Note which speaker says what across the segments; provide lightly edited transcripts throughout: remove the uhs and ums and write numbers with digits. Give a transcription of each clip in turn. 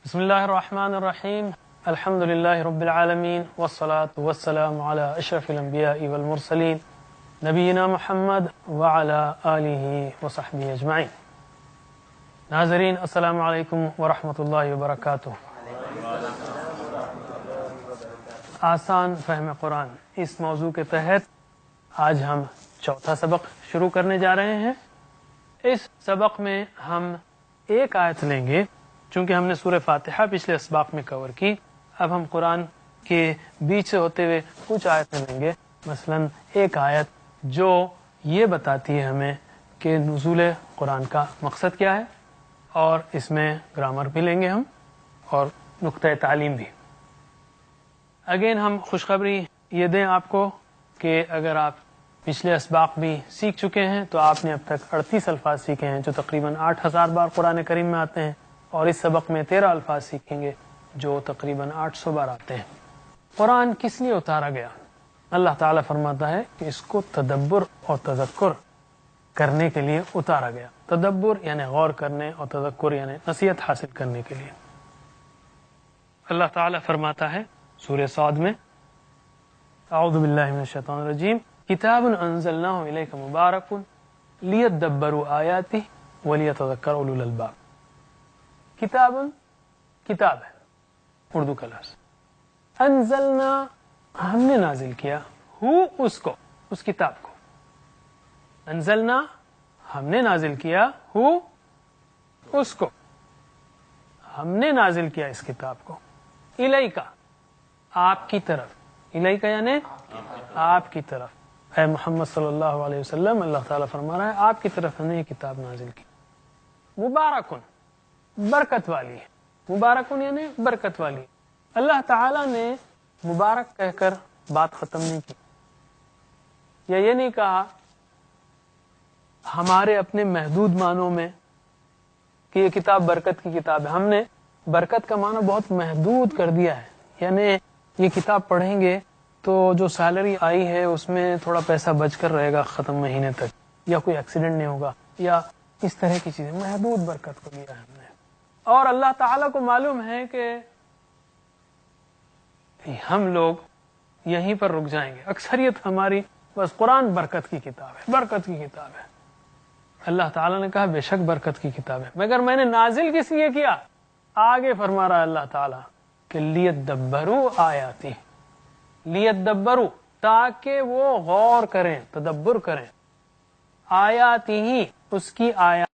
Speaker 1: بسم اللہ الرحمن الرحیم الحمد للہ رب العالمین والصلاة والسلام علی اشرف الانبیاء والمرسلین نبینا محمد وعلی آلہ وصحبہ اجمعین۔ ناظرین السلام علیکم ورحمۃ اللہ وبرکاتہ۔ آسان فہم قرآن اس موضوع کے تحت آج ہم چوتھا سبق شروع کرنے جا رہے ہیں۔ اس سبق میں ہم ایک آیت لیں گے، چونکہ ہم نے سورہ فاتحہ پچھلے اسباق میں کور کی، اب ہم قرآن کے بیچ سے ہوتے ہوئے کچھ آیتیں لیں گے، مثلا ایک آیت جو یہ بتاتی ہے ہمیں کہ نزول قرآن کا مقصد کیا ہے، اور اس میں گرامر بھی لیں گے ہم اور نقطۂ تعلیم بھی۔ اگین ہم خوشخبری یہ دیں آپ کو کہ اگر آپ پچھلے اسباق بھی سیکھ چکے ہیں تو آپ نے اب تک 38 الفاظ سیکھے ہیں جو تقریباً 8000 بار قرآن کریم میں آتے ہیں، اور اس سبق میں 13 الفاظ سیکھیں گے جو تقریباً 800 بار آتے ہیں۔ قرآن کس لیے اتارا گیا؟ اللہ تعالیٰ فرماتا ہے کہ اس کو تدبر اور تذکر کرنے کے لیے اتارا گیا۔ تدبر یعنی غور کرنے، اور تذکر یعنی نصیحت حاصل کرنے کے لیے۔ اللہ تعالیٰ فرماتا ہے سورہ صاد میں، اعوذ باللہ من الشیطان الرجیم، کتاب انزلناہ الیک مبارک لیدبروا آیاتہ ولیتذکر اولو الالباب۔ کتاب کتاب ہے، اردو کا لفظ، انزلنا ہم نے نازل کیا، اس کو، اس کتاب کو، انزلنا ہم نے نازل کیا، اس کو ہم نے نازل کیا اس کتاب کو، الیکا آپ کی طرف، الیکا یعنی آپ کی طرف، اے محمد صلی اللہ علیہ وسلم، اللہ تعالیٰ فرما رہا ہے آپ کی طرف ہم نے یہ کتاب نازل کی، مبارکن برکت والی ہے، مبارکن یعنی برکت والی۔ اللہ تعالیٰ نے مبارک کہہ کر بات ختم نہیں کی، یا یہ نہیں کہا ہمارے اپنے محدود معنوں میں کہ یہ کتاب برکت کی کتاب ہے۔ ہم نے برکت کا معنی بہت محدود کر دیا ہے، یعنی یہ کتاب پڑھیں گے تو جو سیلری آئی ہے اس میں تھوڑا پیسہ بچ کر رہے گا ختم مہینے تک، یا کوئی ایکسیڈنٹ نہیں ہوگا، یا اس طرح کی چیزیں، محدود برکت کو دیا ہے ہم نے۔ اور اللہ تعالیٰ کو معلوم ہے کہ ہم لوگ یہیں پر رک جائیں گے، اکثریت ہماری بس قرآن برکت کی کتاب ہے، برکت کی کتاب ہے۔ اللہ تعالیٰ نے کہا بے شک برکت کی کتاب ہے، مگر میں نے نازل کس لیے کیا؟ آگے فرما رہا ہے اللہ تعالیٰ کہ لیدبروا آیاتی، لیدبروا تاکہ وہ غور کریں، تدبر کریں، آیاتی ہی اس کی آیات۔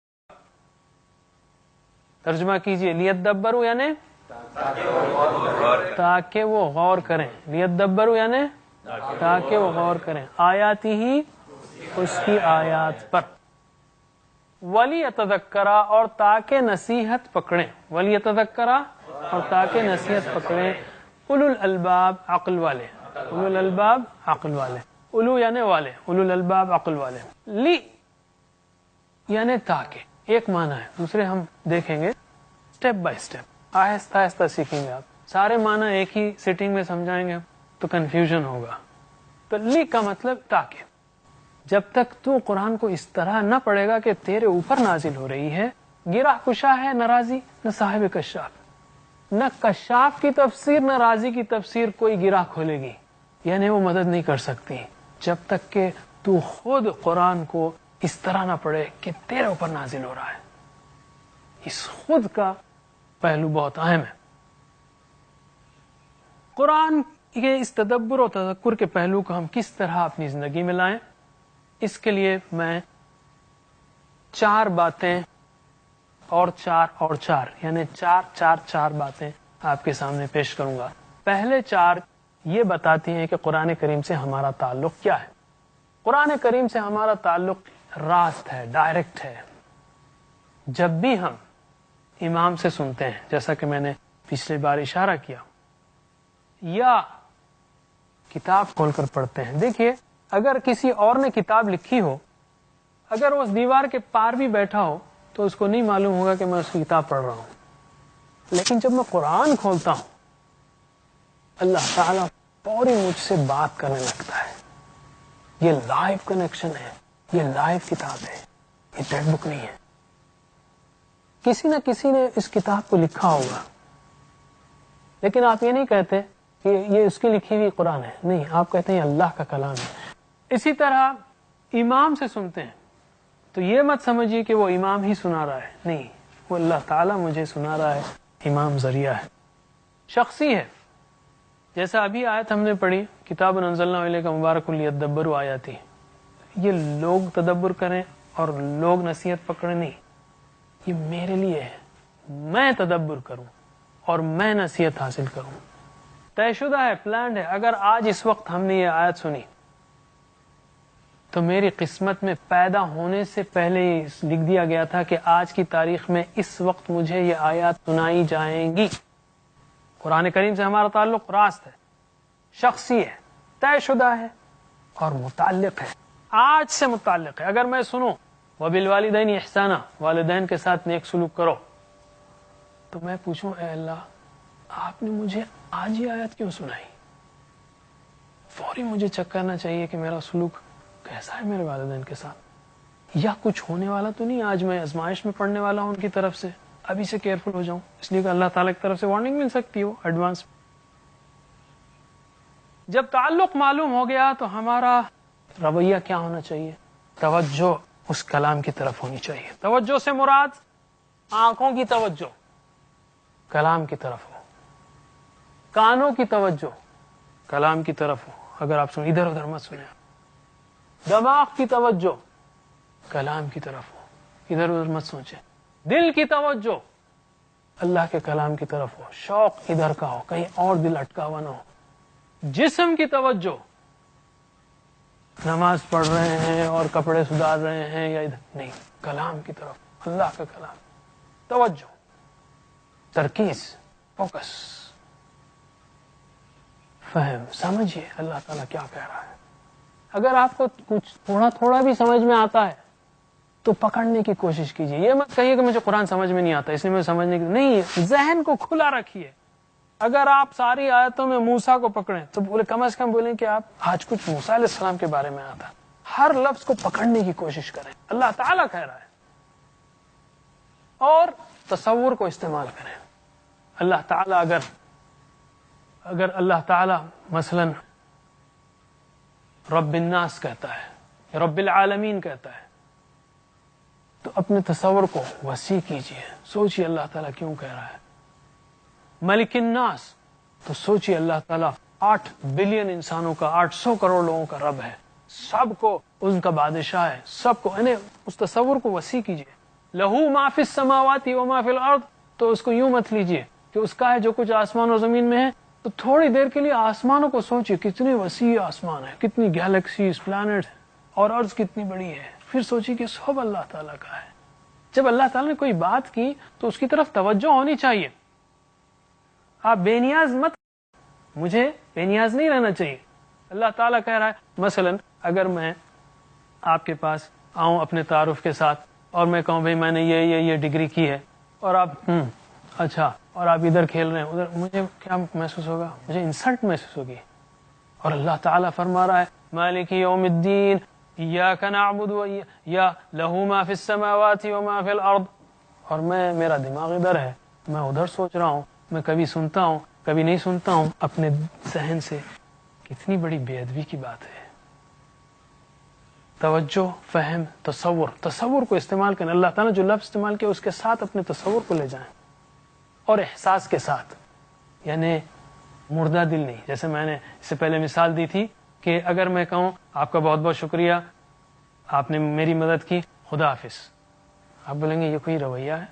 Speaker 1: ترجمہ کیجئے، لیدبروا یعنی تاکہ وہ غور کریں، لیدبروا یعنی تاکہ وہ غور کریں، آیاتی ہی اس کی آیات پر، ولیتذکرا اور تاکہ نصیحت پکڑیں، ولیتذکرا اور تاکہ نصیحت پکڑیں، اولو الالباب عقل والے، اولو الالباب عقل والے، اولو یعنی والے، اولو الالباب عقل والے، لی یعنی تاکہ ایک معنی ہے، دوسرے ہم دیکھیں گے سٹیپ بائی سٹیپ، آہستہ آہستہ سیکھیں گے، آپ سارے معنی ایک ہی سیٹنگ میں سمجھائیں گے تو کنفیوژن ہوگا۔ تو لی کا مطلب تاکہ، جب تک تو قرآن کو اس طرح نہ پڑھے گا کہ تیرے اوپر نازل ہو رہی ہے، گرہ کشا ہے نہ راضی نہ صاحب کشاف، نہ کشاف کی تفسیر نہ راضی کی تفسیر کوئی گرہ کھولے گی، یعنی وہ مدد نہیں کر سکتی جب تک کہ تو خود قرآن کو اس طرح نہ پڑھے کہ تیرے اوپر نازل ہو رہا ہے۔ اس خود کا پہلو بہت اہم ہے۔ قرآن کے اس تدبر و تذکر کے پہلو کو ہم کس طرح اپنی زندگی میں لائیں، اس کے لیے میں 4 باتیں اور 4 یعنی 4 باتیں آپ کے سامنے پیش کروں گا۔ پہلے 4 یہ بتاتی ہیں کہ قرآن کریم سے ہمارا تعلق کیا ہے۔ قرآن کریم سے ہمارا تعلق راست ہے، ڈائریکٹ ہے۔ جب بھی ہم امام سے سنتے ہیں، جیسا کہ میں نے پچھلی بار اشارہ کیا، یا کتاب کھول کر پڑھتے ہیں، دیکھیے اگر کسی اور نے کتاب لکھی ہو، اگر وہ اس دیوار کے پار بھی بیٹھا ہو تو اس کو نہیں معلوم ہوگا کہ میں اس کی کتاب پڑھ رہا ہوں، لیکن جب میں قرآن کھولتا ہوں اللہ تعالیٰ فوری مجھ سے بات کرنے لگتا ہے۔ یہ لائیو کنیکشن ہے، یہ لائیو کتاب ہے، یہ ٹیکسٹ بک نہیں ہے۔ کسی نہ کسی نے اس کتاب کو لکھا ہوگا، لیکن آپ یہ نہیں کہتے کہ یہ اس کی لکھی ہوئی قرآن ہے، نہیں، آپ کہتے ہیں اللہ کا کلام ہے۔ اسی طرح امام سے سنتے ہیں تو یہ مت سمجھیے کہ وہ امام ہی سنا رہا ہے، نہیں، وہ اللہ تعالیٰ مجھے سنا رہا ہے، امام ذریعہ ہے، شخصی ہے۔ جیسا ابھی آیت ہم نے پڑھی، کتاب انزلنا الیک مبارک لیدبروا آیاتہ، یہ لوگ تدبر کریں اور لوگ نصیحت پکڑیں، نہیں، یہ میرے لیے ہے، میں تدبر کروں اور میں نصیحت حاصل کروں، طے شدہ ہے، پلانڈ ہے۔ اگر آج اس وقت ہم نے یہ آیت سنی تو میری قسمت میں پیدا ہونے سے پہلے لکھ دیا گیا تھا کہ آج کی تاریخ میں اس وقت مجھے یہ آیات سنائی جائیں گی۔ قرآن کریم سے ہمارا تعلق راست ہے، شخصی ہے، طے شدہ ہے اور متعلق ہے، آج سے متعلق ہے۔ اگر میں سنوں وبالوالدین احسانا، والدین کے ساتھ نیک سلوک کرو، تو میں پوچھوں اے اللہ آپ نے مجھے آج یہ آیت کیوں سنائی؟ فوری مجھے چیک کرنا چاہیے کہ میرا سلوک کیسا ہے میرے والدین کے ساتھ، یا کچھ ہونے والا تو نہیں، آج میں آزمائش میں پڑنے والا ہوں ان کی طرف سے، ابھی سے کیئرفل ہو جاؤں، اس لیے کہ اللہ تعالیٰ کی طرف سے وارننگ مل سکتی ہو ایڈوانس۔ جب تعلق معلوم ہو گیا تو ہمارا رویہ کیا ہونا چاہیے؟ توجہ اس کلام کی طرف ہونی چاہیے۔ توجہ سے مراد آنکھوں کی توجہ کلام کی طرف ہو، کانوں کی توجہ کلام کی طرف ہو، اگر آپ سنیں ادھر ادھر مت سنیں، دماغ کی توجہ کلام کی طرف ہو، ادھر ادھر مت سوچیں، دل کی توجہ اللہ کے کلام کی طرف ہو، شوق ادھر کا ہو، کہیں اور دل اٹکا ہوا نہ ہو، جسم کی توجہ نماز پڑھ رہے ہیں اور کپڑے سدھار رہے ہیں یا ادھر نہیں، کلام کی طرف، اللہ کا کلام، توجہ، ترکیز، فوکس، فہم، سمجھیے اللہ تعالیٰ کیا کہہ رہا ہے۔ اگر آپ کو کچھ تھوڑا تھوڑا بھی سمجھ میں آتا ہے تو پکڑنے کی کوشش کیجیے، یہ مت کہیے کہ مجھے قرآن سمجھ میں نہیں آتا اس لیے میں سمجھنے کی نہیں، ذہن کو کھلا رکھیے۔ اگر آپ ساری آیتوں میں موسیٰ کو پکڑیں تو بولے کم از کم بولیں کہ آپ آج کچھ موسیٰ علیہ السلام کے بارے میں آتا، ہر لفظ کو پکڑنے کی کوشش کریں، اللہ تعالیٰ کہہ رہا ہے، اور تصور کو استعمال کریں۔ اللہ تعالیٰ اگر اللہ تعالیٰ مثلا رب الناس کہتا ہے، رب العالمین کہتا ہے، تو اپنے تصور کو وسیع کیجیے، سوچیے اللہ تعالیٰ کیوں کہہ رہا ہے۔ ملک الناس، تو سوچیے اللہ تعالیٰ 8 بلین انسانوں کا، 800 کروڑ لوگوں کا رب ہے، سب کو ان کا بادشاہ ہے، سب کو، یعنی اس تصور کو وسیع کیجیے۔ لہو ما فی السماوات و ما فی الارض، تو اس کو یوں مت لیجیے کہ اس کا ہے جو کچھ آسمان و زمین میں ہے، تو تھوڑی دیر کے لیے آسمانوں کو سوچیے، کتنی وسیع آسمان ہے، کتنی گیلیکسیز، پلانٹ، اور ارض کتنی بڑی ہے، پھر سوچیے کہ سب اللہ تعالیٰ کا ہے۔ جب اللہ تعالیٰ نے کوئی بات کی تو اس کی طرف توجہ ہونی چاہیے، آپ بے نیاز مت، مجھے بے نیاز نہیں رہنا چاہیے۔ اللہ تعالیٰ کہہ رہا ہے، مثلا اگر میں آپ کے پاس آؤں اپنے تعارف کے ساتھ اور میں کہوں بھائی میں نے یہ ڈگری کی ہے، اور آپ اچھا، اور آپ ادھر کھیل رہے ہیں ادھر، مجھے کیا محسوس ہوگا؟ مجھے انسلٹ محسوس ہوگی۔ اور اللہ تعالیٰ فرما رہا ہے مالک یوم الدین ایاک نعبد و یا لہو ما فی السماوات و ما فی الارض، اور میرا دماغ ادھر ہے، میں ادھر سوچ رہا ہوں، میں کبھی سنتا ہوں کبھی نہیں سنتا ہوں اپنے ذہن سے، کتنی بڑی بے ادبی کی بات ہے۔ توجہ، فہم، تصور کو استعمال کریں، اللہ تعالیٰ نے جو لفظ استعمال کیا اس کے ساتھ اپنے تصور کو لے جائیں، اور احساس کے ساتھ، یعنی مردہ دل نہیں۔ جیسے میں نے اس سے پہلے مثال دی تھی کہ اگر میں کہوں آپ کا بہت بہت شکریہ، آپ نے میری مدد کی، خدا حافظ، آپ بولیں گے یہ کوئی رویہ ہے،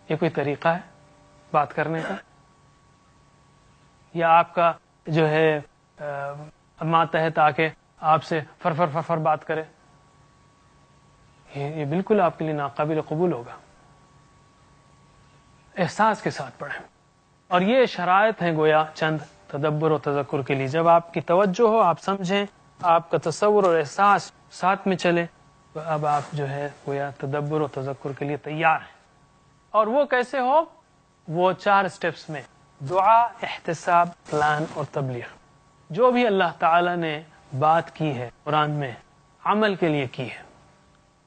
Speaker 1: یہ کوئی طریقہ ہے بات کرنے کا؟ یا آپ کا جو ہے ماتحت آ کے آپ سے فر بات کرے، یہ بالکل آپ کے لیے ناقابل قبول ہوگا۔ احساس کے ساتھ پڑھیں، اور یہ شرائط ہیں گویا چند تدبر و تذکر کے لیے۔ جب آپ کی توجہ ہو، آپ سمجھیں، آپ کا تصور اور احساس ساتھ میں چلے، تو اب آپ جو ہے گویا تدبر و تذکر کے لیے تیار ہیں۔ اور وہ کیسے ہو؟ وہ 4 سٹیپس میں، دعا، احتساب، پلان اور تبلیغ۔ جو بھی اللہ تعالیٰ نے بات کی ہے قرآن میں، عمل کے لیے کی ہے،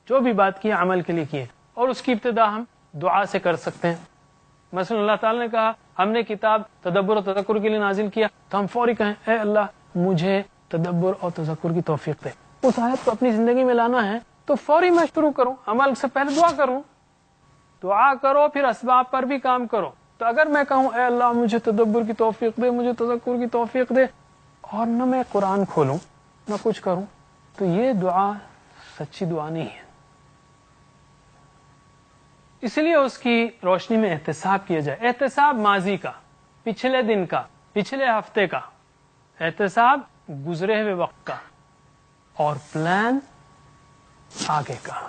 Speaker 1: جو بھی بات کی ہے عمل کے لیے کی ہے، اور اس کی ابتدا ہم دعا سے کر سکتے ہیں، مثلا اللہ تعالیٰ نے کہا ہم نے کتاب تدبر و تذکر کے لیے نازل کیا تو ہم فوری کہیں اے اللہ مجھے تدبر اور تذکر کی توفیق دے. اس آیت کو اپنی زندگی میں لانا ہے تو فوری میں شروع کروں, عمل سے پہلے دعا کروں, دعا کرو پھر اسباب پر بھی کام کرو. تو اگر میں کہوں اے اللہ مجھے تدبر کی توفیق دے, مجھے تذکر کی توفیق دے, اور نہ میں قرآن کھولوں نہ کچھ کروں, تو یہ دعا سچی دعا نہیں ہے. اس لیے اس کی روشنی میں احتساب کیا جائے. احتساب ماضی کا, پچھلے دن کا, پچھلے ہفتے کا, احتساب گزرے ہوئے وقت کا, اور پلان آگے کا.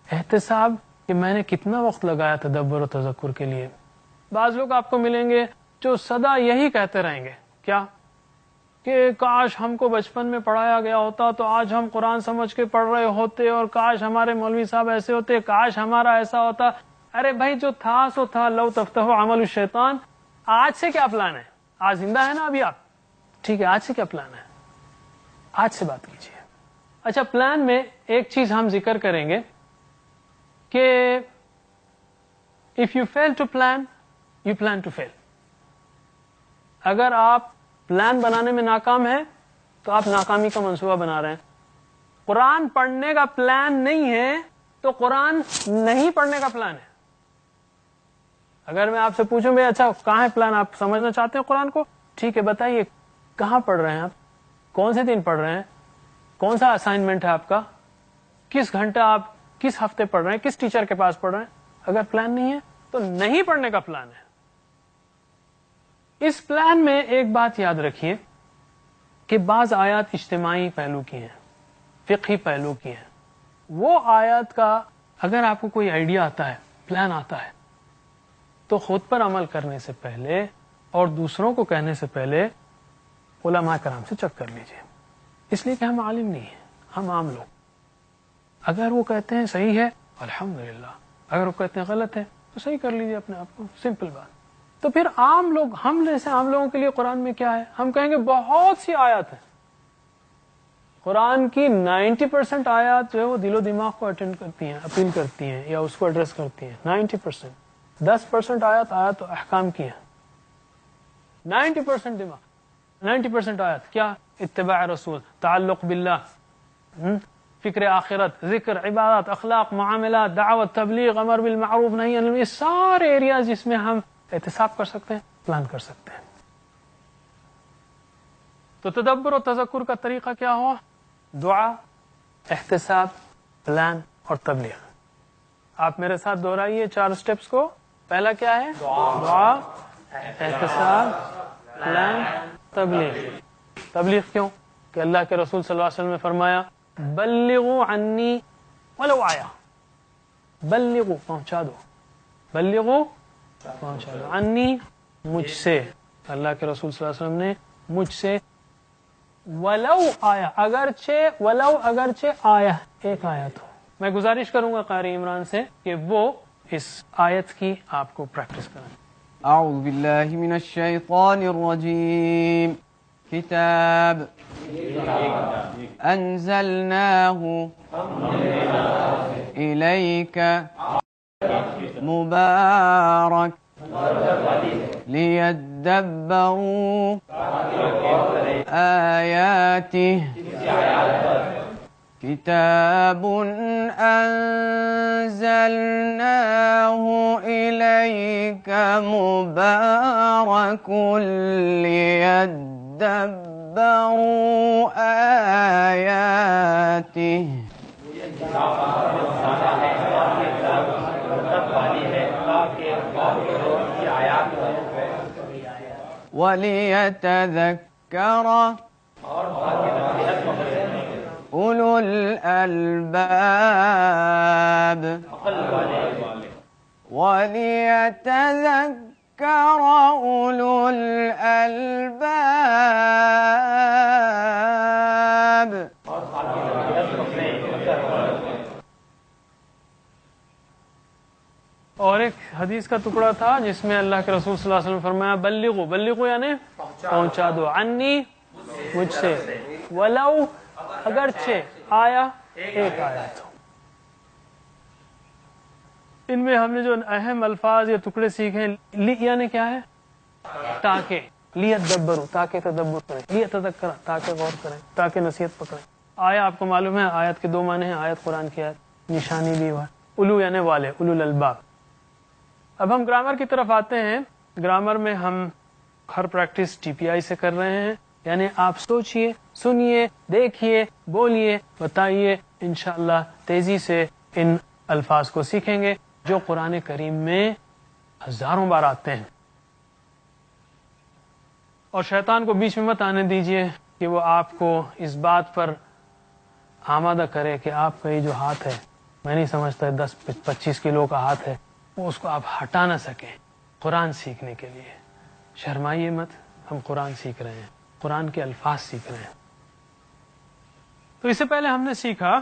Speaker 1: احتساب کہ میں نے کتنا وقت لگایا تدبر و تذکر کے لیے. بعض لوگ آپ کو ملیں گے جو سدا یہی کہتے رہیں گے, کیا کہ کاش ہم کو بچپن میں پڑھایا گیا ہوتا تو آج ہم قرآن سمجھ کے پڑھ رہے ہوتے, اور کاش ہمارے مولوی صاحب ایسے ہوتے, کاش ہمارا ایسا ہوتا. ارے بھائی جو تھا سو تھا, لو تفتح عمل الشیطان. آج سے کیا پلان ہے؟ آج زندہ ہے نا ابھی آپ, ٹھیک ہے, آج سے کیا پلان ہے؟ آج سے بات کیجیے. اچھا, پلان میں ایک چیز ہم ذکر کریں گے کہ if you fail to plan, you plan to fail. اگر آپ پلان بنانے میں ناکام ہے تو آپ ناکامی کا منصوبہ بنا رہے ہیں. قرآن پڑھنے کا پلان نہیں ہے تو قرآن نہیں پڑھنے کا پلان ہے. اگر میں آپ سے پوچھوں بھائی اچھا کہاں ہے پلان, آپ سمجھنا چاہتے ہیں قرآن کو, ٹھیک ہے بتائیے کہاں پڑھ رہے ہیں آپ, کون سے دن پڑھ رہے ہیں, کون سا اسائنمنٹ ہے آپ کا, کس گھنٹہ آپ کس ہفتے پڑھ رہے ہیں, کس ٹیچر کے پاس پڑھ رہے ہیں. اگر پلان نہیں ہے تو نہیں پڑھنے کا پلان ہے. اس پلان میں ایک بات یاد رکھیے کہ بعض آیات اجتماعی پہلو کی ہیں, فقہی پہلو کی ہیں. وہ آیات کا اگر آپ کو کوئی آئیڈیا آتا ہے, پلان آتا ہے, تو خود پر عمل کرنے سے پہلے اور دوسروں کو کہنے سے پہلے علماء کرام سے چیک کر لیجئے. اس لیے کہ ہم عالم نہیں ہیں, ہم عام لوگ. اگر وہ کہتے ہیں صحیح ہے الحمدللہ, اگر وہ کہتے ہیں غلط ہے تو صحیح کر لیجئے اپنے آپ کو, سمپل بات. تو پھر عام لوگ, ہم جیسے عام لوگوں کے لیے قرآن میں کیا ہے, ہم کہیں گے بہت سی آیات ہیں. قرآن کی 90% آیات جو ہے وہ دل و دماغ کو اٹینڈ کرتی ہیں, اپیل کرتی ہیں یا اس کو ایڈریس کرتی ہیں. 90%. 10% آیات احکام کی ہیں. 90% دماغ, 90% آیات کیا, اتباع رسول, تعلق باللہ, فکر آخرت, ذکر, عبادات, اخلاق, معاملات, دعوت, تبلیغ, امر بالمعروف, نہی عن المنکر. یہ سارے ایریاز جس میں ہم احتساب کر سکتے ہیں, پلان کر سکتے ہیں. تو تدبر و تذکر کا طریقہ کیا ہوا؟ دعا, احتساب, پلان اور تبلیغ. آپ میرے ساتھ دہرائیے 4 سٹیپس کو. پہلا کیا ہے؟ دعا, احتساب, پلان, تبلیغ. تبلیغ کیوں؟ کہ اللہ کے رسول صلی اللہ علیہ وسلم نے فرمایا بلغوا عنی ولو آیا. بلغوا, پہنچا دو, بلغوا, پہنچا دو, عنی, مجھ سے. اللہ کے رسول صلی اللہ علیہ وسلم نے مجھ سے, ولو آیا, اگرچہ, ولو اگرچہ آیا, ایک آیت ہو. میں گزارش کروں گا قاری عمران سے کہ وہ اس آیت کی آپ کو پریکٹس کریں.
Speaker 2: اعوذ باللہ من الشیطان الرجیم. کتاب انزلناہ الیک مبارک لیدبروا آیاتہ کتاب انزلناہ الیک مبارک لیدبروا آیاتہ وَلِيَتَذَكَّرَ أُولُو الْأَلْبَابِ وَلِيَتَذَكَّرَ أُولُو الْأَلْبَابِ.
Speaker 1: اور ایک حدیث کا ٹکڑا تھا جس میں اللہ کے رسول صلی اللہ علیہ وسلم فرمایا بلغوا, بلغوا یعنی پہنچا دو, عنی, مجھ سے, ولو, اگرچہ, آیا, ایک آیت ہو. ان میں ہم نے جو اہم الفاظ یا ٹکڑے سیکھے، لی یعنی کیا ہے؟ تاکہ، لیتدبروا تاکہ تدبر کریں، لیتذکر تاکہ غور کریں، تاکہ نصیحت پکڑیں۔ آیا آپ کو معلوم ہے آیت کے دو معنی ہیں، آیت قرآن کی آیت، نشانی بھی ہوا، اولو یعنی والے، اولو الالباب۔ اب ہم گرامر کی طرف آتے ہیں۔ گرامر میں ہم ہر پریکٹس ٹی پی آئی سے کر رہے ہیں، یعنی آپ سوچئے، سنیے، دیکھیے، بولیے، بتائیے، انشاءاللہ تیزی سے ان الفاظ کو سیکھیں گے جو قرآن کریم میں ہزاروں بار آتے ہیں۔ اور شیطان کو بیچ میں مت آنے دیجئے کہ وہ آپ کو اس بات پر آمادہ کرے کہ آپ کا یہ جو ہاتھ ہے، میں نہیں سمجھتا 10-25 کلو کا ہاتھ ہے، وہ اس کو آپ ہٹا نہ سکیں قرآن سیکھنے کے لیے۔ شرمائیے مت، ہم قرآن سیکھ رہے ہیں، قرآن کے الفاظ سیکھ رہے ہیں۔ تو اس سے پہلے ہم نے سیکھا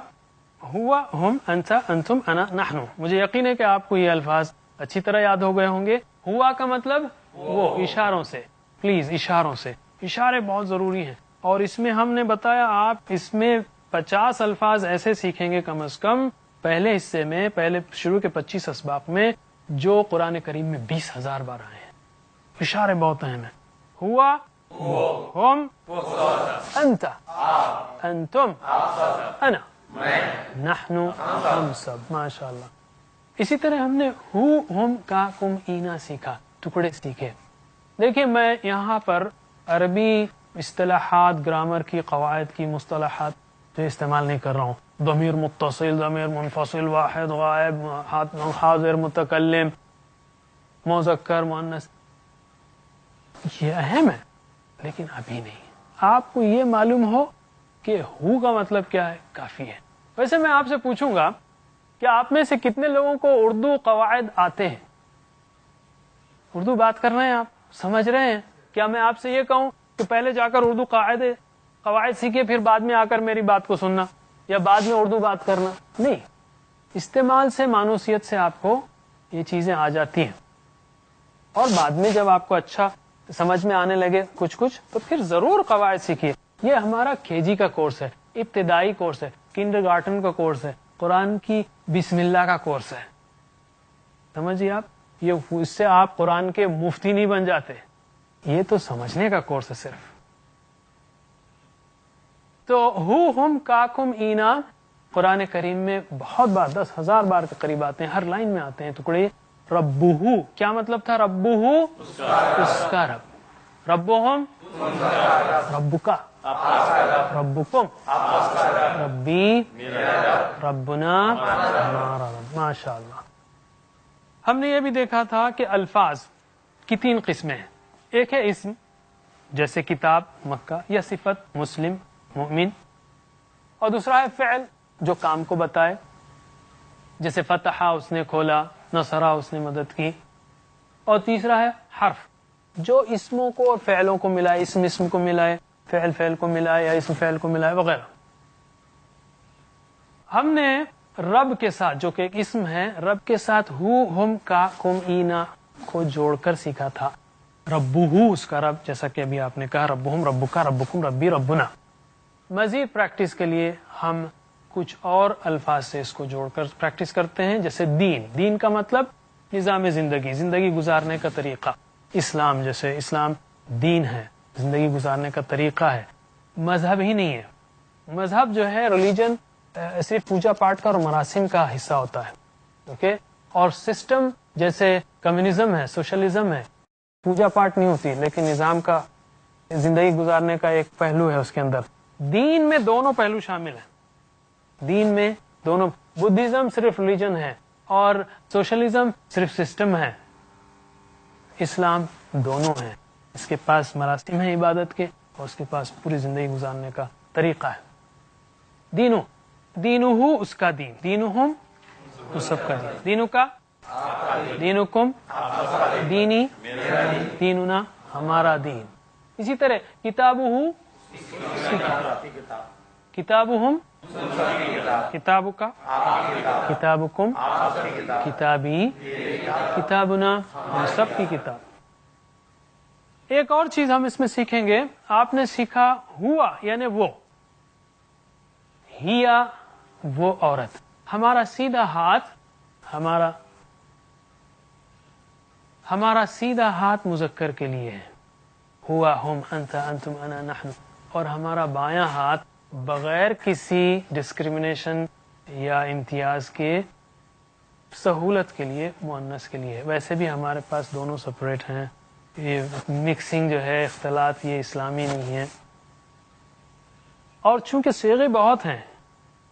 Speaker 1: ہوا، ہم، انت، انتم، انا، نحن۔ مجھے یقین ہے کہ آپ کو یہ الفاظ اچھی طرح یاد ہو گئے ہوں گے۔ ہوا کا مطلب وہ، اشاروں سے، پلیز اشاروں سے، اشارے بہت ضروری ہیں۔ اور اس میں ہم نے بتایا آپ اس میں 50 الفاظ ایسے سیکھیں گے کم از کم پہلے حصے میں، پہلے شروع کے 25 اسباق میں، جو قرآن کریم میں 20,000 بار آئے ہیں۔ اشارے بہت اہم ہیں۔ ہوا، ہم، انت، انتم، انا، نحن، ہم سب، ماشاءاللہ۔ اسی طرح ہم نے ہو، ہم، کا، کم، اینا سیکھا، ٹکڑے سیکھے۔ دیکھیں میں یہاں پر عربی اصطلاحات، گرامر کی قواعد کی مصطلحات جو استعمال نہیں کر رہا ہوں، ضمیر متصل، ضمیر منفصل، واحد، غائب، حاضر، متکلم، مذکر، مؤنث، یہ اہم ہے لیکن ابھی نہیں۔ آپ کو یہ معلوم ہو کہ ہو کا مطلب کیا ہے، کافی ہے۔ ویسے میں آپ سے پوچھوں گا کہ آپ میں سے کتنے لوگوں کو اردو قواعد آتے ہیں؟ اردو بات کر رہے ہیں، آپ سمجھ رہے ہیں؟ کیا میں آپ سے یہ کہوں کہ پہلے جا کر اردو قواعد سیکھے پھر بعد میں آ کر میری بات کو سننا یا بعد میں اردو بات کرنا؟ نہیں، استعمال سے، مانوسیت سے آپ کو یہ چیزیں آ جاتی ہیں، اور بعد میں جب آپ کو اچھا سمجھ میں آنے لگے کچھ تو پھر ضرور قواعد سیکھیے۔ یہ ہمارا KG کا کورس ہے، ابتدائی کورس ہے، کنڈر گارٹن کا کورس ہے، قرآن کی بسم اللہ کا کورس ہے۔ سمجھیے آپ، یہ اس سے آپ قرآن کے مفتی نہیں بن جاتے، یہ تو سمجھنے کا کورس ہے صرف۔ تو ہو، ہم، کا، کم، اینا قرآن کریم میں بہت بار، 10,000 بار کے قریب آتے ہیں، ہر لائن میں آتے ہیں ٹکڑے۔ ربہ کیا مطلب تھا؟ ربہ اس کا رب، ربہم ربکا، ربکم ربی، ربنا ہمارا رب، ماشاء اللہ۔ ہم نے یہ بھی دیکھا تھا کہ الفاظ کی 3 قسمیں ہیں۔ ایک ہے اسم، جیسے کتاب، مکہ، یا صفت، مسلم، مومن، اور دوسرا ہے فعل، جو کام کو بتائے، جیسے فتحہ اس نے کھولا، نصرہ اس نے مدد کی، اور تیسرا ہے حرف، جو اسموں کو اور فعلوں کو ملائے، اسم کو ملائے، فعل کو ملائے، یا اسم فعل کو ملائے، وغیرہ۔ ہم نے رب کے ساتھ، جو کہ ایک اسم ہے، رب کے ساتھ ہو، ہم، کا، کم، اینا کو جوڑ کر سیکھا تھا۔ ربہ اس کا رب، جیسا کہ ابھی آپ نے کہا، ربہم ربکا، ربکم ربی، ربنا۔ مزید پریکٹس کے لیے ہم کچھ اور الفاظ سے اس کو جوڑ کر پریکٹس کرتے ہیں، جیسے دین۔ دین کا مطلب نظام زندگی، زندگی گزارنے کا طریقہ۔ اسلام، جیسے اسلام دین ہے، زندگی گزارنے کا طریقہ ہے، مذہب ہی نہیں ہے۔ مذہب جو ہے، ریلیجن صرف پوجا پاٹ کا اور مراسم کا حصہ ہوتا ہے، اوکے؟ اور سسٹم جیسے کمیونزم ہے، سوشلزم ہے، پوجا پاٹ نہیں ہوتی لیکن نظام کا، زندگی گزارنے کا ایک پہلو ہے اس کے اندر۔ دین میں دونوں پہلو شامل ہیں۔ دین میں دونوں، بدھزم صرف ریلیجن ہے اور سوشلزم صرف سسٹم ہے، اسلام دونوں ہیں۔ اس کے پاس مراسم ہیں عبادت کے، اور اس کے پاس پوری زندگی گزارنے کا طریقہ ہے۔ دینو، دینہو اس کا دین، دینہم اس سب کا دین، دینو کا، دینکم دینی، دیننا ہمارا دین۔ اسی طرح کتابہ، کتابہم کتاب کا، کتابکم کتابی، کتابنا ہم سب کی کتاب۔ ایک اور چیز ہم اس میں سیکھیں گے، آپ نے سیکھا ہوا یعنی وہ، ہیا وہ عورت۔ ہمارا سیدھا ہاتھ، ہمارا ہمارا سیدھا ہاتھ مذکر کے لیے ہے، ہوا ہم انت انتم انا نحن، اور ہمارا بایاں ہاتھ بغیر کسی ڈسکریمنیشن یا امتیاز کے سہولت کے لیے مؤنث کے لیے ہے۔ ویسے بھی ہمارے پاس دونوں سپریٹ ہیں، یہ مکسنگ جو ہے، اختلاط، یہ اسلامی نہیں ہے۔ اور چونکہ صیغے بہت ہیں،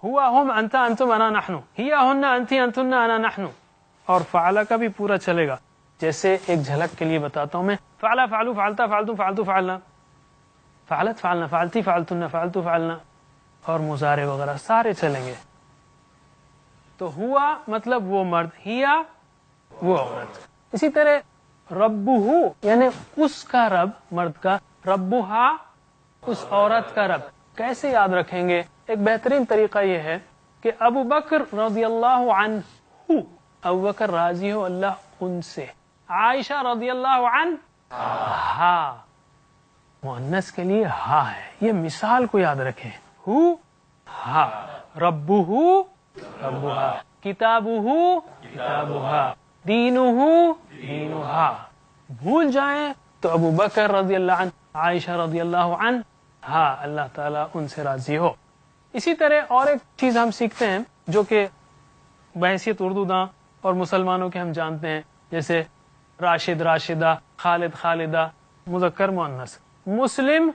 Speaker 1: ہوا ہم انت انتم انا نحن، ہیا ہن انتی انتن انا نحن، اور فعل کا بھی پورا چلے گا۔ جیسے ایک جھلک کے لیے بتاتا ہوں میں، فعلا فعلو فعلتا فعلتم فعلتو فعلنا، فعلت فعلنا فعلتی فعلتن فعلتو فعلنا، اور مضارع وغیرہ سارے چلیں گے۔ تو ہوا مطلب وہ مرد، ہیا وہ عورت۔ اسی طرح ربہ یعنی اس کا رب، مرد کا، ربہا اس عورت کا رب۔ کیسے یاد رکھیں گے؟ ایک بہترین طریقہ یہ ہے کہ ابو بکر رضی اللہ عنہ، ابو بکر راضی ہو اللہ ان سے، عائشہ رضی اللہ عنہا، مؤنث کے لیے ہا ہے۔ یہ مثال کو یاد رکھیں، ہو ہا، ربہ ربہا، کتابہ کتابہا، دینہ دینہا۔ بھول جائیں تو ابو بکر رضی اللہ عنہ، عائشہ رضی اللہ عنہ، ہاں اللہ تعالیٰ ان سے راضی ہو۔ اسی طرح اور ایک چیز ہم سیکھتے ہیں جو کہ بحیثیت اردو داں اور مسلمانوں کے ہم جانتے ہیں، جیسے راشد راشدہ، خالد خالدہ، مذکر مؤنث، مسلم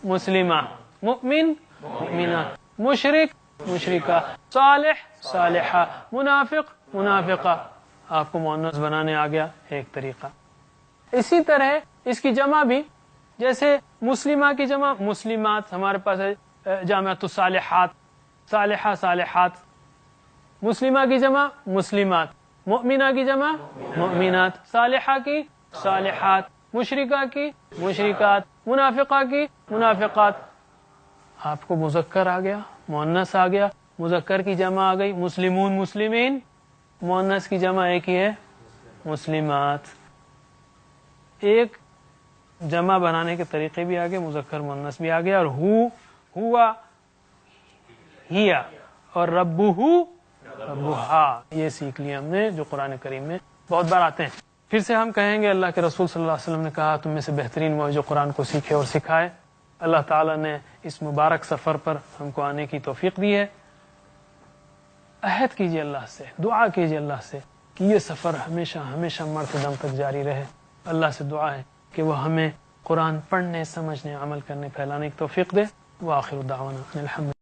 Speaker 1: مسلمہ، مؤمن مؤمنہ، مشرک مشرکہ، صالح صالحہ، منافق منافقہ۔ آپ کو مؤنث بنانے آ گیا ایک طریقہ۔ اسی طرح اس کی جمع بھی، جیسے مسلمہ کی جمع مسلمات، ہمارے پاس ہے جامعۃ الصالحات، صالحہ صالحات۔ مسلمہ کی جمع مسلمات، مؤمنہ کی جمع مؤمنات، صالحہ کی صالحات، مشرکہ کی مشرکات، منافقہ کی منافقات۔ آپ کو مذکر آ گیا، مؤنث آ گیا، مذکر کی جمع آ گئی مسلمون مسلمین، مؤنث کی جمع ایک ہی ہے مسلمات۔ ایک جمع بنانے کے طریقے بھی آگے، مذکر مؤنث بھی آ گیا، اور ہوا ہیا، اور ربہ ربہا، یہ سیکھ لیا ہم نے، جو قرآن کریم میں بہت بار آتے ہیں۔ پھر سے ہم کہیں گے اللہ کے رسول صلی اللہ علیہ وسلم نے کہا تم میں سے بہترین وہ ہے جو قرآن کو سیکھے اور سکھائے۔ اللہ تعالیٰ نے اس مبارک سفر پر ہم کو آنے کی توفیق دی ہے۔ عہد کیجیے اللہ سے، دعا کیجیے اللہ سے کہ یہ سفر ہمیشہ ہمیشہ مرتے دم تک جاری رہے۔ اللہ سے دعا ہے کہ وہ ہمیں قرآن پڑھنے، سمجھنے، عمل کرنے، پھیلانے کی توفیق دے۔ وآخر دعوانا ان الحمد